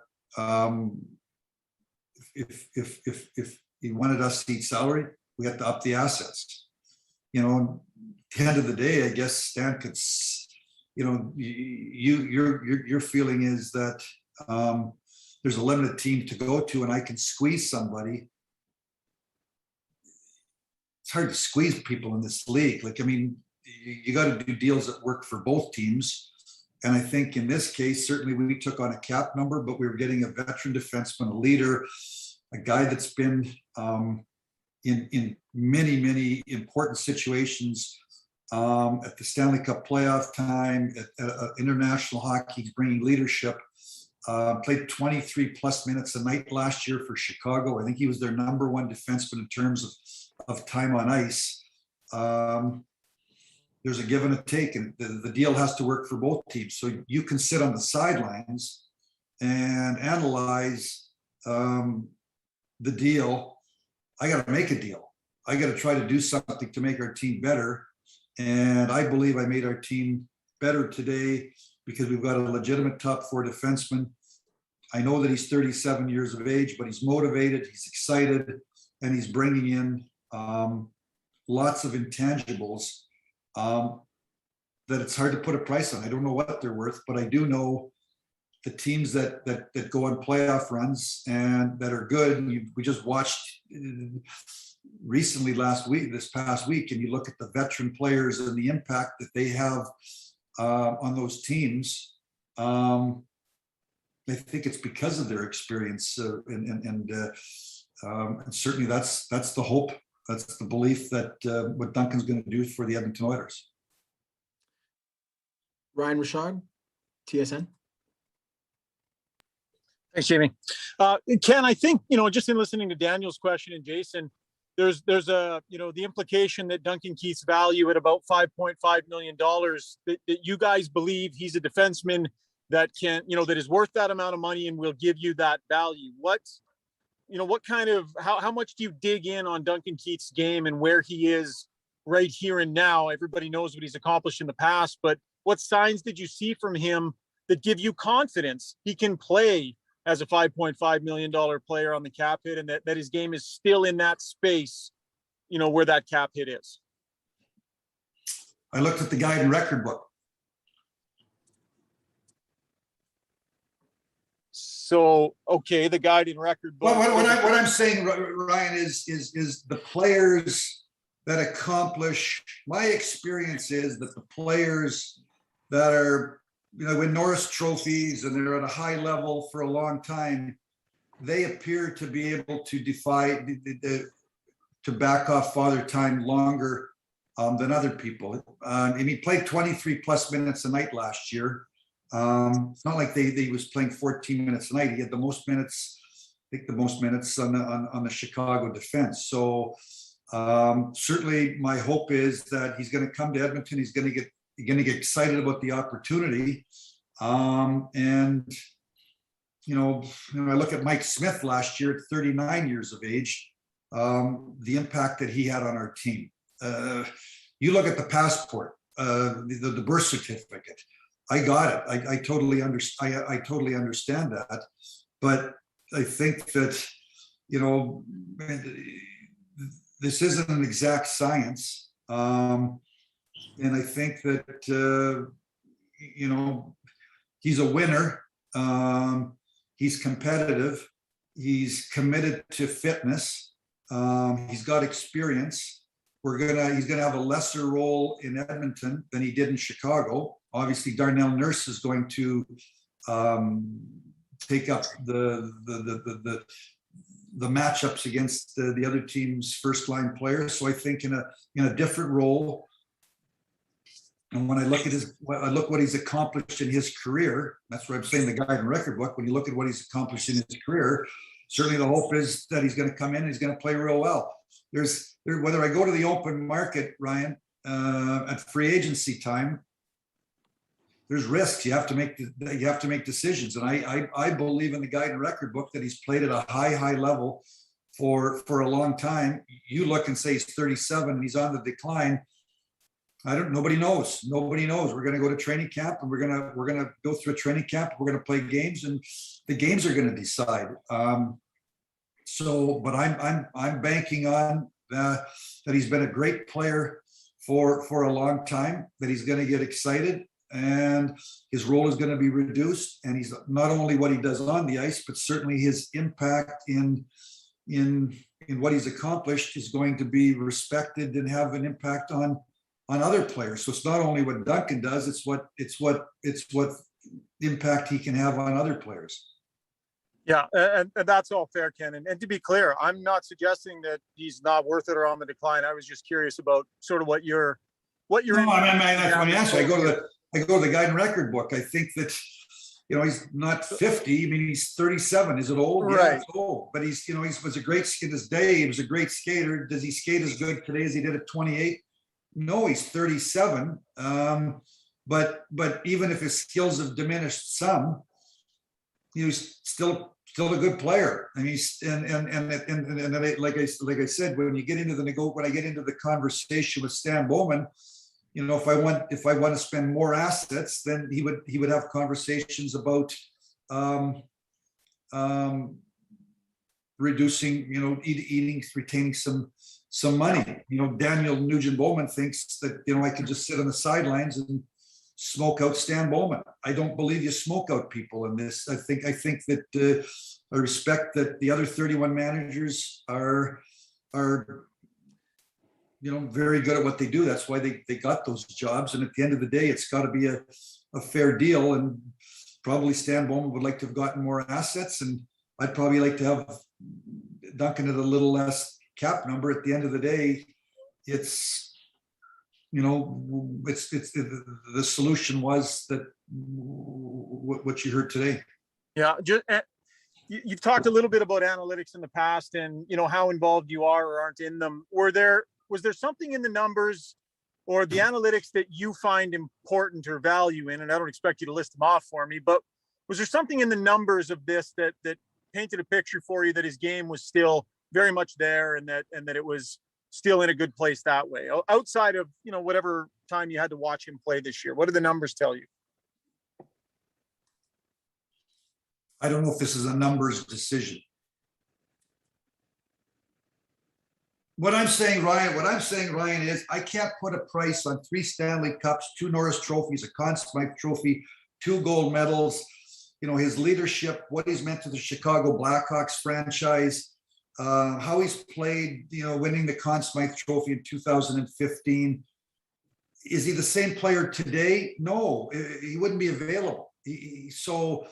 if he wanted us to eat salary, we had to up the assets. At the end of the day, I guess Stan could. Your feeling is that there's a limited team to go to and I can squeeze somebody. It's hard to squeeze people in this league. Like, I mean, you got to do deals that work for both teams. And I think in this case, certainly we took on a cap number, but we were getting a veteran defenseman, a leader, a guy that's been in many, many important situations at the Stanley Cup playoff time, at international hockey. He's bringing leadership. Played 23 plus minutes a night last year for Chicago. I think he was their number one defenseman in terms of time on ice. There's a give and a take, and the deal has to work for both teams. So you can sit on the sidelines and analyze the deal. I got to make a deal. I got to try to do something to make our team better. And I believe I made our team better today because we've got a legitimate top four defenseman. I know that he's 37 years of age, but he's motivated, he's excited, and he's bringing in lots of intangibles that it's hard to put a price on. I don't know what they're worth, but I do know the teams that go on playoff runs and that are good. We just watched recently this past week, and you look at the veteran players and the impact that they have on those teams. I think it's because of their experience, and certainly that's the hope. That's the belief that what Duncan's going to do for the Edmonton Oilers. Ryan Richard, TSN. Thanks, Jamie. Ken, I think, just in listening to Daniel's question and Jason, there's a, the implication that Duncan Keith's value at about $5.5 million, that you guys believe he's a defenseman that can, that is worth that amount of money and will give you that value. What kind of, how much do you dig in on Duncan Keith's game and where he is right here and now? Everybody knows what he's accomplished in the past, but what signs did you see from him that give you confidence he can play as a $5.5 million player on the cap hit, and that his game is still in that space, where that cap hit is? I looked at the guide and record book. So, okay, the guide and record book. Well, what I'm saying, Ryan, is the players that accomplish. My experience is that the players that are, win Norris trophies and they're at a high level for a long time, they appear to be able to to back off Father Time longer than other people. And he played 23 plus minutes a night last year. It's not like they was playing 14 minutes a night. He had the most minutes, I think the most minutes on the Chicago defense. So certainly my hope is that he's going to come to Edmonton. He's going to get excited about the opportunity. And I look at Mike Smith last year at 39 years of age, the impact that he had on our team. You look at the passport, the birth certificate. I got it. I totally understand. I totally understand that, but I think that this isn't an exact science, and I think that he's a winner. He's competitive. He's committed to fitness. He's got experience. He's gonna have a lesser role in Edmonton than he did in Chicago. Obviously, Darnell Nurse is going to take up the matchups against the other team's first line players. So I think in a different role. And when I look at what he's accomplished in his career, that's what I'm saying, the guide and record book. When you look at what he's accomplished in his career, certainly the hope is that he's going to come in and he's going to play real well. Whether I go to the open market, Ryan, at free agency time, there's risks. You have to make decisions. And I believe in the guide and record book that he's played at a high level for a long time. You look and say he's 37 and he's on the decline. Nobody knows. Nobody knows. We're going to go to training camp and we're going to go through a training camp. We're going to play games and the games are going to decide. But I'm banking on that he's been a great player for a long time, that he's going to get excited. and his role is going to be reduced. And he's not only what he does on the ice, but certainly his impact in what he's accomplished is going to be respected and have an impact on other players. So it's not only what Duncan does, it's what impact he can have on other players. Yeah, and that's all fair, Ken. And to be clear, I'm not suggesting that he's not worth it or on the decline. I was just curious about sort of what you're. No, I mean, that's my answer. I go to the guide and record book. I think that, he's not 50. I mean, he's 37. Is it old? Right. Yeah, it's old. But he was a great skate his day. He was a great skater. Does he skate as good today as he did at 28? No, he's 37. But even if his skills have diminished some, he's still a good player. And he's like I said, when I get into the conversation with Stan Bowman, if I want to spend more assets, then he would have conversations about reducing, retaining some money. Daniel Nugent Bowman thinks that I could just sit on the sidelines and smoke out Stan Bowman. I don't believe you smoke out people in this. I think that I respect that the other 31 managers are very good at what they do. That's why they got those jobs. And at the end of the day, it's got to be a fair deal. And probably Stan Bowman would like to have gotten more assets, and I'd probably like to have Duncan at a little less cap number. At the end of the day, it's the solution was that what you heard today. Yeah, you've talked a little bit about analytics in the past, and how involved you are or aren't in them. Was there something in the numbers or the analytics that you find important or value in? And I don't expect you to list them off for me, but was there something in the numbers of this that painted a picture for you that his game was still very much there, and that it was still in a good place that way, outside of whatever time you had to watch him play this year? What do the numbers tell you? I don't know if this is a numbers decision. What I'm saying, Ryan, is I can't put a price on 3 Stanley Cups, 2 Norris trophies, a Conn Smythe trophy, 2 gold medals, his leadership, what he's meant to the Chicago Blackhawks franchise, how he's played, winning the Conn Smythe trophy in 2015. Is he the same player today? No, he wouldn't be available. So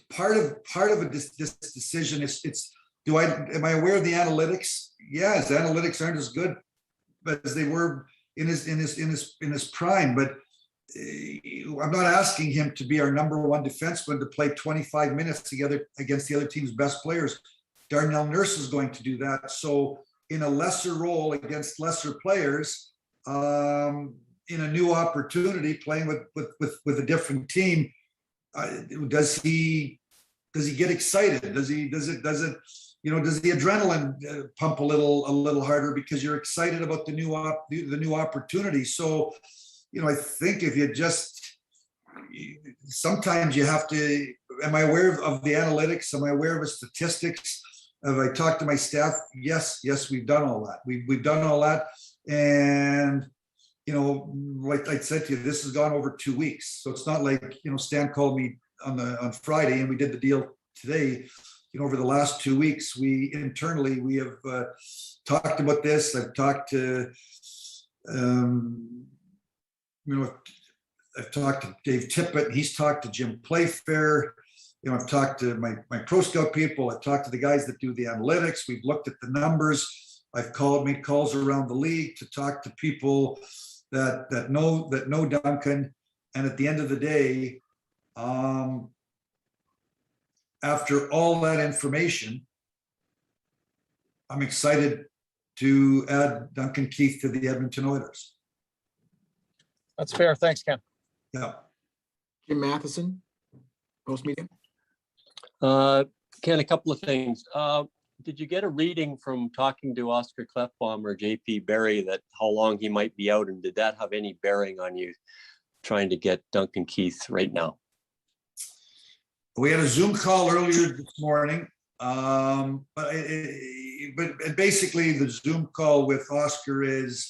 part of this decision is am I aware of the analytics? Yes, analytics aren't as good as they were in his prime, but I'm not asking him to be our number 1 defenseman to play 25 minutes together against the other team's best players. Darnell Nurse is going to do that. So in a lesser role against lesser players, in a new opportunity, playing with a different team, does he get excited? Does the adrenaline pump a little harder because you're excited about the new opportunity? So, I think if you sometimes you have to, am I aware of the analytics? Am I aware of the statistics? Have I talked to my staff? Yes, we've done all that. We've done all that. And, like I said to you, this has gone over 2 weeks. So it's not like, Stan called me on Friday and we did the deal today. Over the last 2 weeks, we have talked about this. I've talked to, I've talked to Dave Tippett. He's talked to Jim Playfair. I've talked to my pro scout people. I've talked to the guys that do the analytics. We've looked at the numbers. I've made calls around the league to talk to people that know Duncan. And at the end of the day, after all that information, I'm excited to add Duncan Keith to the Edmonton Oilers. That's fair. Thanks, Ken. Yeah. Jim Matheson, Post Media. Ken, a couple of things. Did you get a reading from talking to Oscar Klefbom or JP Barry that how long he might be out, and did that have any bearing on you trying to get Duncan Keith right now? We had a Zoom call earlier this morning, but basically the Zoom call with Oscar is,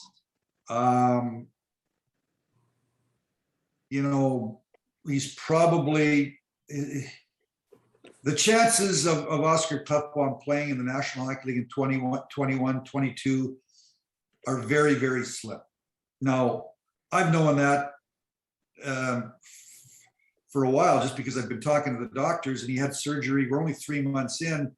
he's probably the chances of Oscar Klefbom playing in the National Hockey League in 21, 22 are very, very slim. Now, I've known that for a while, just because I've been talking to the doctors, and he had surgery. We're only 3 months in.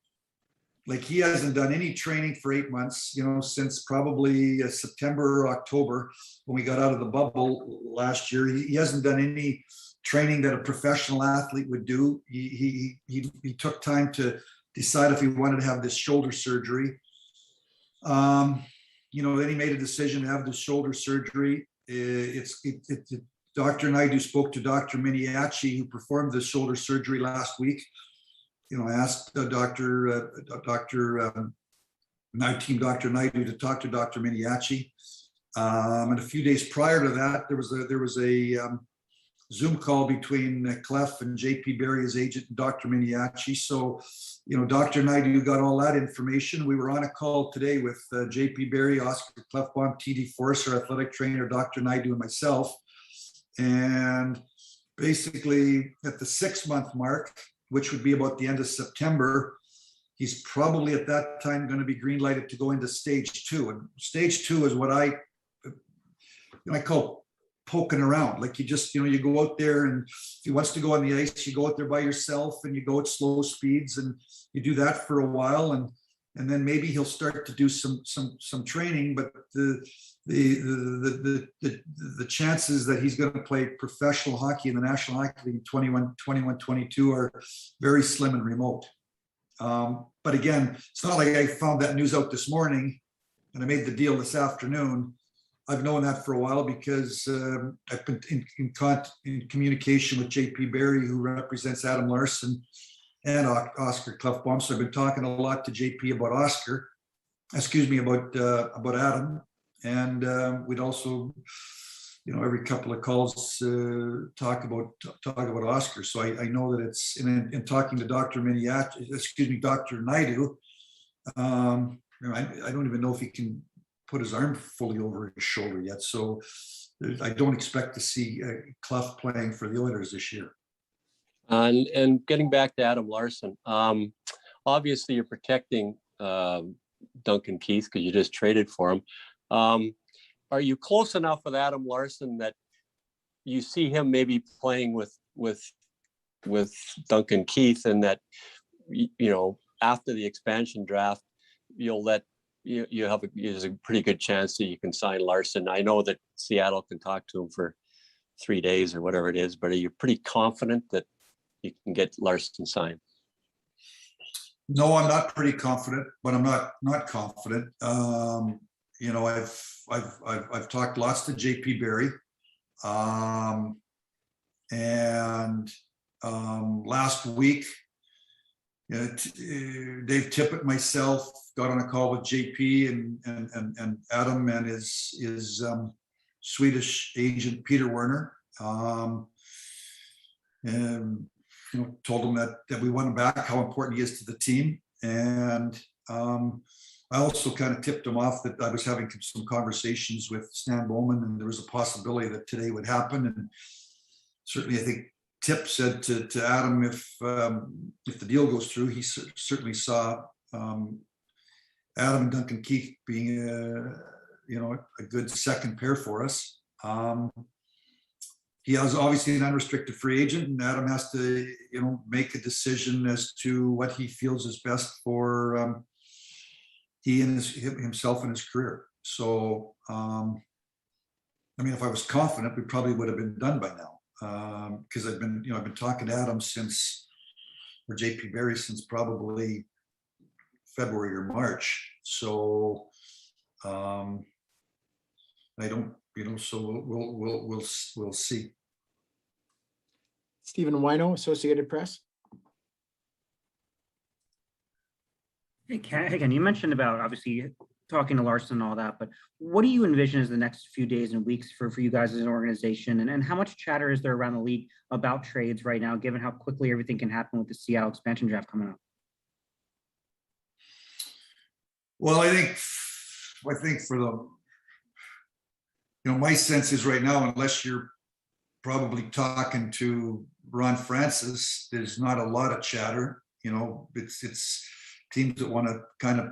Like, he hasn't done any training for 8 months, since probably September or October when we got out of the bubble last year. He hasn't done any training that a professional athlete would do. He took time to decide if he wanted to have this shoulder surgery. Then he made a decision to have the shoulder surgery. Dr. Naidu spoke to Dr. Miniachi, who performed the shoulder surgery last week. I asked Dr. Naidu to talk to Dr. Miniachi. And a few days prior to that, there was a Zoom call between Clef and JP Barry, his agent, and Dr. Miniachi. So, Dr. Naidu got all that information. We were on a call today with JP Barry, Oscar Klefbom, TD Forrest, our athletic trainer, Dr. Naidu, and myself. And basically at the 6-month mark, which would be about the end of September, he's probably at that time going to be green lighted to go into stage 2. And stage 2 is what I call poking around. Like, you go out there, and if he wants to go on the ice, you go out there by yourself and you go at slow speeds, and you do that for a while, and then maybe he'll start to do some training. But the chances that he's going to play professional hockey in the National Hockey League in 21-22 are very slim and remote. But again, it's not like I found that news out this morning and I made the deal this afternoon. I've known that for a while because I've been in communication with JP Barry, who represents Adam Larson and Oscar Klefbom. So I've been talking a lot to JP about about Adam. And we'd also, every couple of calls talk about Oscar. So I know that it's in talking to Dr. Dr. Naidu. I don't even know if he can put his arm fully over his shoulder yet. So I don't expect to see Clef playing for the Oilers this year. And getting back to Adam Larson, obviously you're protecting Duncan Keith because you just traded for him. Are you close enough with Adam Larson that you see him maybe playing with Duncan Keith, and that after the expansion draft there's a pretty good chance that you can sign Larson? I know that Seattle can talk to him for 3 days or whatever it is, but are you pretty confident that you can get Larson signed? No, I'm not pretty confident, but I'm not confident. I've talked lots to JP Barry, and last week, Dave Tippett, myself, got on a call with JP and Adam and his Swedish agent Peter Werner, and told him that we want him back, how important he is to the team, and I also kind of tipped him off that I was having some conversations with Stan Bowman, and there was a possibility that today would happen. And certainly, I think Tip said to Adam, if the deal goes through, he certainly saw Adam and Duncan Keith being a good second pair for us. He is obviously an unrestricted free agent, and Adam has to make a decision as to what he feels is best for he and himself and his career. So, if I was confident, we probably would have been done by now. Because I've been talking to Adam or JP Barry since probably February or March. So, I don't, so we'll see. Stephen Wino, Associated Press. Hey, Ken, you mentioned about obviously talking to Larson and all that, but what do you envision as the next few days and weeks for you guys as an organization? And how much chatter is there around the league about trades right now, given how quickly everything can happen with the Seattle expansion draft coming up? Well, I think for my sense is right now, unless you're probably talking to Ron Francis, there's not a lot of chatter. You know, it's teams that want to kind of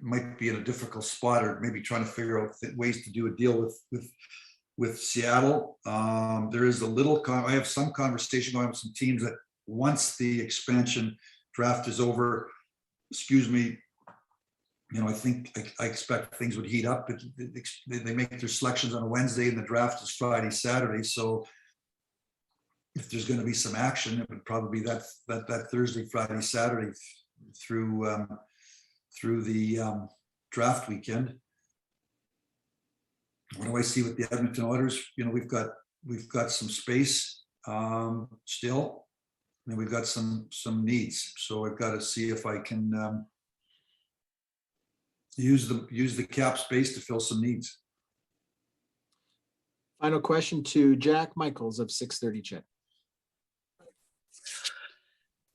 might be in a difficult spot, or maybe trying to figure out ways to do a deal with Seattle. There is a little, I have some conversation going with some teams that once the expansion draft is over, you know, I think I expect things would heat up. They make their selections on a Wednesday and the draft is Friday, Saturday. So if there's going to be some action, it would probably be that Thursday, Friday, Saturday through the draft weekend. What do I see with the Edmonton Oilers? You know, we've got some space still, and we've got some needs. So I've got to see if I can use the cap space to fill some needs. Final question to Jack Michaels of 630 Chet.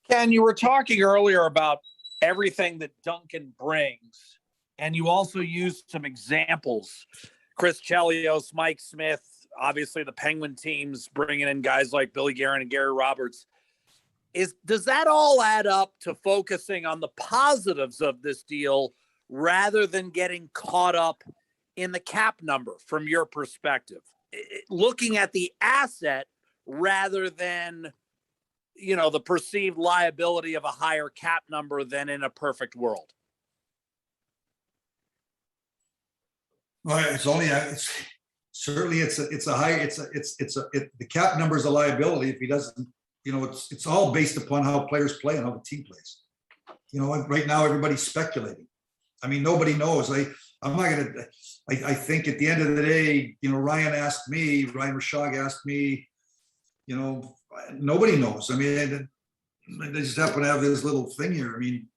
Ken, you were talking earlier about everything that Duncan brings, and you also used some examples. Chris Chelios, Mike Smith, obviously the Penguin teams bringing in guys like Billy Guerin and Gary Roberts. Does that all add up to focusing on the positives of this deal rather than getting caught up in the cap number from your perspective? Looking at the asset rather than, you know, the perceived liability of a higher cap number than in a perfect world. Well, the cap number is a liability if he doesn't, you know, it's all based upon how players play and how the team plays. You know, right now everybody's speculating. I mean, nobody knows. I think at the end of the day, you know, Ryan Rishaug asked me, you know, nobody knows. I mean, they just happen to have this little thing here. I mean,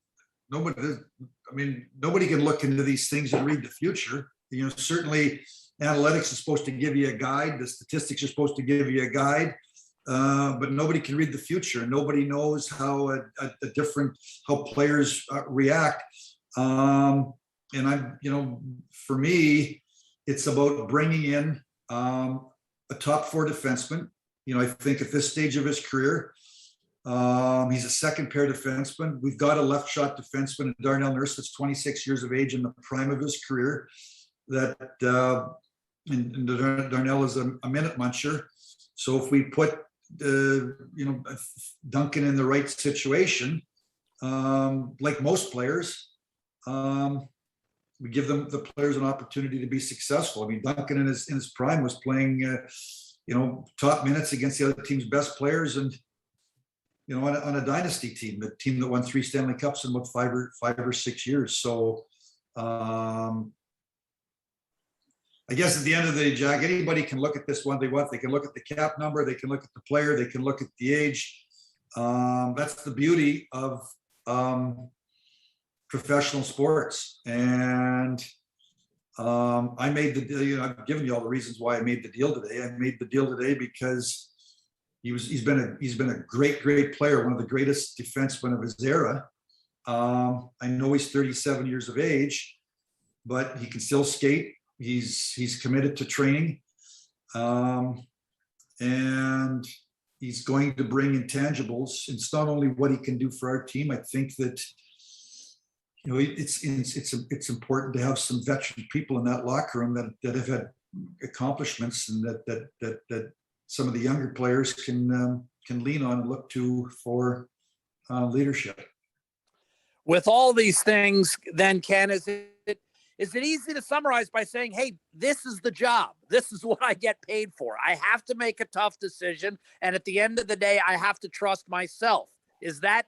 nobody can look into these things and read the future. You know, certainly analytics is supposed to give you a guide. The statistics are supposed to give you a guide, but nobody can read the future. Nobody knows how how players react. And for me, it's about bringing in a top four defenseman. You know, I think at this stage of his career, he's a second pair defenseman. We've got a left shot defenseman, Darnell Nurse, that's 26 years of age in the prime of his career. And Darnell is a minute muncher. So if we put Duncan in the right situation, like most players, we give the players an opportunity to be successful. I mean, Duncan in his prime was playing top minutes against the other team's best players, and on a dynasty team, the team that won 3 Stanley Cups in about 5 or 6 years. So I guess at the end of the day, Jack, anybody can look at this one they want. They can look at the cap number, they can look at the player, they can look at the age. That's the beauty of professional sports. And I made the deal. I've given you all the reasons why I made the deal today. I made the deal today because he's been a great player, one of the greatest defensemen of his era. I know he's 37 years of age, but he can still skate. He's committed to training, and he's going to bring intangibles. It's not only what he can do for our team. I think that it's important to have some veteran people in that locker room that have had accomplishments, and that some of the younger players can lean on and look to for leadership. With all these things, then, Ken, is it easy to summarize by saying, hey, this is the job. This is what I get paid for. I have to make a tough decision. And at the end of the day, I have to trust myself. Is that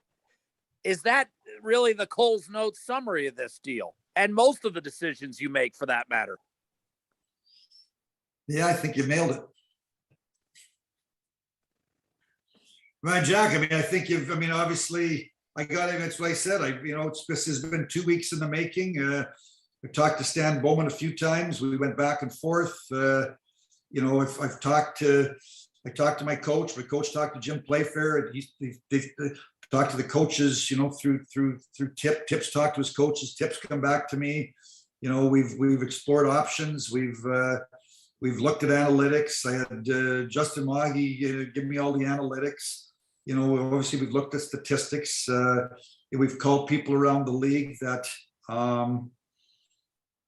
really the Coles Notes summary of this deal? And most of the decisions you make, for that matter. Yeah, I think you nailed it. Right, Jack. I think obviously I got it. That's what I said. This has been 2 weeks in the making. I talked to Stan Bowman a few times. We went back and forth. If I talked to my coach. My coach talked to Jim Playfair. They talked to the coaches. Through Tips talked to his coaches. Tips come back to me. We've explored options. We've We've looked at analytics. I had Justin Mahi give me all the analytics. You know, obviously we've looked at statistics. We've called people around the league that,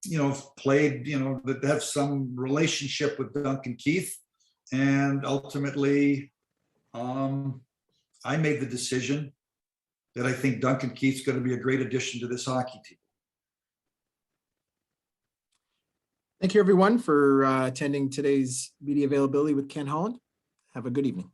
you know, played, you know, that have some relationship with Duncan Keith. And ultimately, I made the decision that I think Duncan Keith's going to be a great addition to this hockey team. Thank you, everyone, for attending today's media availability with Ken Holland. Have a good evening.